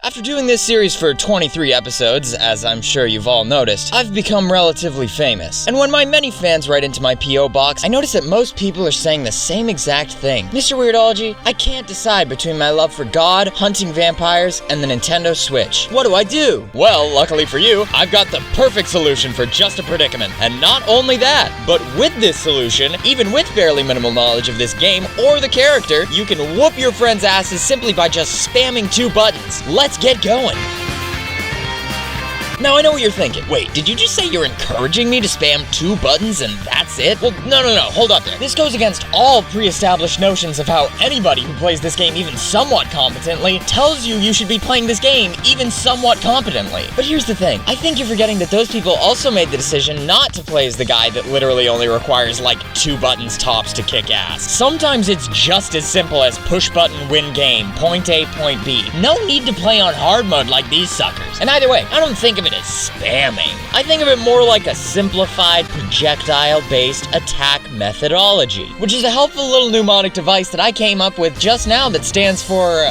After doing this series for 23 episodes, as I'm sure you've all noticed, I've become relatively famous. And when my many fans write into my P.O. box, I notice that most people are saying the same exact thing. Mr. Weirdology, I can't decide between my love for God, hunting vampires, and the Nintendo Switch. What do I do? Well, luckily for you, I've got the perfect solution for just a predicament. And not only that, but with this solution, even with fairly minimal knowledge of this game or the character, you can whoop your friends' asses simply by just spamming 2 buttons. Let's get going. Now, I know what you're thinking. Wait, did you just say you're encouraging me to spam 2 buttons and that's it? Well, no, hold up there. This goes against all pre-established notions of how anybody who plays this game even somewhat competently tells you should be playing this game even somewhat competently. But here's the thing. I think you're forgetting that those people also made the decision not to play as the guy that literally only requires like 2 buttons tops to kick ass. Sometimes it's just as simple as push button win game, point A, point B. No need to play on hard mode like these suckers. And either way, I don't think of it as spamming. I think of it more like a simplified projectile-based attack methodology, which is a helpful little mnemonic device that I came up with just now that stands for,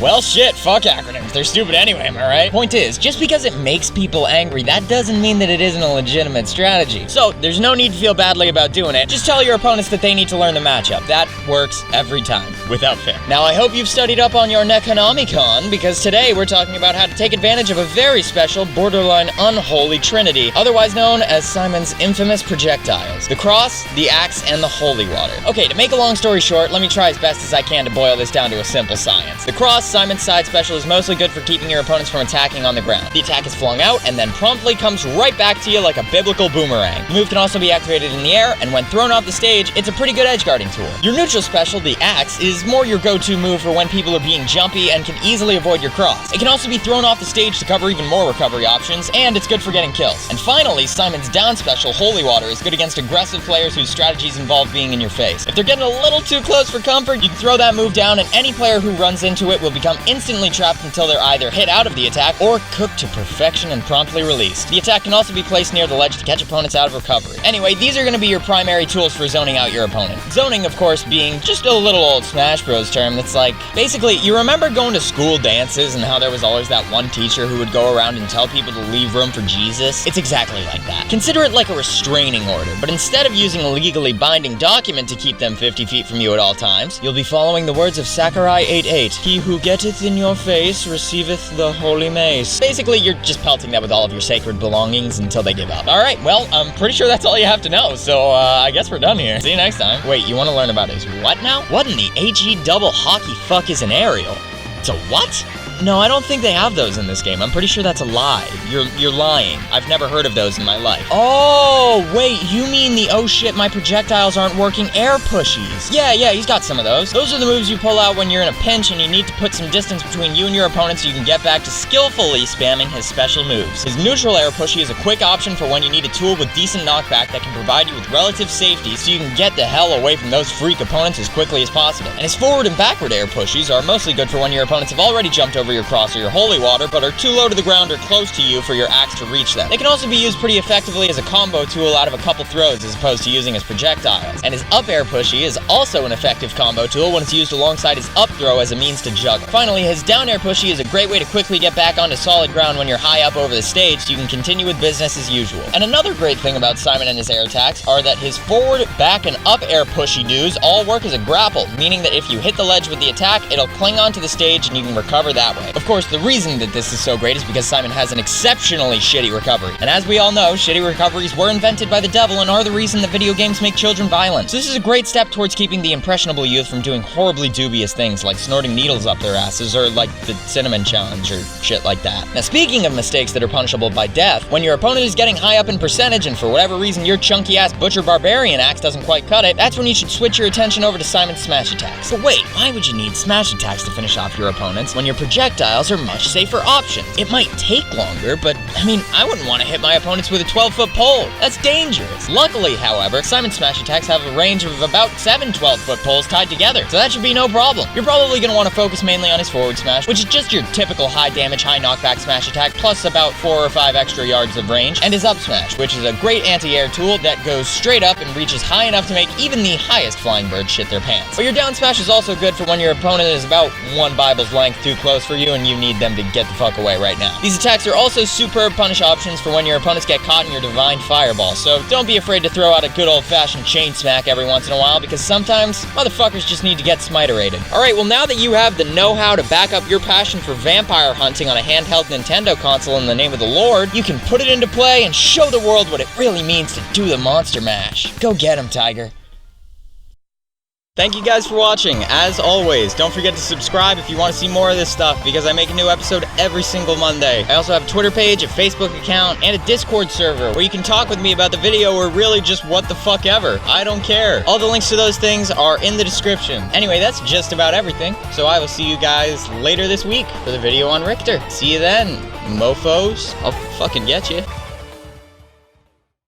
well, shit, fuck acronyms. They're stupid anyway, am I right? Point is, just because it makes people angry, that doesn't mean that it isn't a legitimate strategy. So, there's no need to feel badly about doing it. Just tell your opponents that they need to learn the matchup. That works every time, without fail. Now, I hope you've studied up on your Necronomicon, because today we're talking about how to take advantage of a very special, borderline unholy trinity, otherwise known as Simon's infamous projectiles. The cross, the axe, and the holy water. Okay, to make a long story short, let me try as best as I can to boil this down to a simple science. The cross, Simon's side special, is mostly good for keeping your opponents from attacking on the ground. The attack is flung out and then promptly comes right back to you like a biblical boomerang. The move can also be activated in the air, and when thrown off the stage, it's a pretty good edgeguarding tool. Your neutral special, the axe, is more your go-to move for when people are being jumpy and can easily avoid your cross. It can also be thrown off the stage to cover even more recovery options, and it's good for getting kills. And finally, Simon's down special, holy water, is good against aggressive players whose strategies involve being in your face. If they're getting a little too close for comfort, you can throw that move down, and any player who runs into it will become instantly trapped until they're either hit out of the attack or cooked to perfection and promptly released. The attack can also be placed near the ledge to catch opponents out of recovery. Anyway, these are going to be your primary tools for zoning out your opponent. Zoning, of course, being just a little old Smash Bros term that's like, basically, you remember going to school dances and how there was always that one teacher who would go around and tell people to leave room for Jesus? It's exactly like that. Consider it like a restraining order, but instead of using a legally binding document to keep them 50 feet from you at all times, you'll be following the words of Sakurai 8:8. He who getteth in your face receiveth the holy mace. Basically, you're just pelting them with all of your sacred belongings until they give up. Alright, well, I'm pretty sure that's all you have to know, so I guess we're done here. See you next time. Wait, you want to learn about his what now? What in the HE double hockey fuck is an aerial? It's a what? No, I don't think they have those in this game. I'm pretty sure that's a lie. You're lying. I've never heard of those in my life. Oh, wait, you mean the oh shit, my projectiles aren't working air pushies. Yeah, he's got some of those. Those are the moves you pull out when you're in a pinch and you need to put some distance between you and your opponent so you can get back to skillfully spamming his special moves. His neutral air pushy is a quick option for when you need a tool with decent knockback that can provide you with relative safety so you can get the hell away from those freak opponents as quickly as possible. And his forward and backward air pushies are mostly good for when your opponents have already jumped over your cross or your holy water, but are too low to the ground or close to you for your axe to reach them. They can also be used pretty effectively as a combo tool out of a couple throws as opposed to using as projectiles. And his up air pushy is also an effective combo tool when it's used alongside his up throw as a means to juggle. Finally, his down air pushy is a great way to quickly get back onto solid ground when you're high up over the stage so you can continue with business as usual. And another great thing about Simon and his air attacks are that his forward, back, and up air pushy doos all work as a grapple, meaning that if you hit the ledge with the attack, it'll cling onto the stage and you can recover that way. Of course, the reason that this is so great is because Simon has an exceptionally shitty recovery. And as we all know, shitty recoveries were invented by the devil and are the reason that video games make children violent. So this is a great step towards keeping the impressionable youth from doing horribly dubious things like snorting needles up their asses or like the cinnamon challenge or shit like that. Now, speaking of mistakes that are punishable by death, when your opponent is getting high up in percentage and for whatever reason your chunky ass butcher barbarian axe doesn't quite cut it, that's when you should switch your attention over to Simon's smash attacks. But wait, why would you need smash attacks to finish off your opponents when your projectiles are much safer options? It might take longer, but I mean, I wouldn't want to hit my opponents with a 12-foot pole. That's dangerous. Luckily, however, Simon's smash attacks have a range of about 7 12-foot poles tied together, so that should be no problem. You're probably going to want to focus mainly on his forward smash, which is just your typical high damage, high knockback smash attack, plus about 4 or 5 extra yards of range, and his up smash, which is a great anti-air tool that goes straight up and reaches high enough to make even the highest flying birds shit their pants. But your down smash is also good for when your opponent is about 1 Bible's length too close for you and you need them to get the fuck away right now. These attacks are also superb punish options for when your opponents get caught in your divine fireball, so don't be afraid to throw out a good old-fashioned chain smack every once in a while, because sometimes motherfuckers just need to get smite-rated. Alright, well now that you have the know-how to back up your passion for vampire hunting on a handheld Nintendo console in the name of the Lord, you can put it into play and show the world what it really means to do the Monster Mash. Go get him, Tiger. Thank you guys for watching. As always, don't forget to subscribe if you want to see more of this stuff, because I make a new episode every single Monday. I also have a Twitter page, a Facebook account, and a Discord server where you can talk with me about the video or really just what the fuck ever. I don't care. All the links to those things are in the description. Anyway, that's just about everything. So I will see you guys later this week for the video on Richter. See you then, mofos. I'll fucking get you.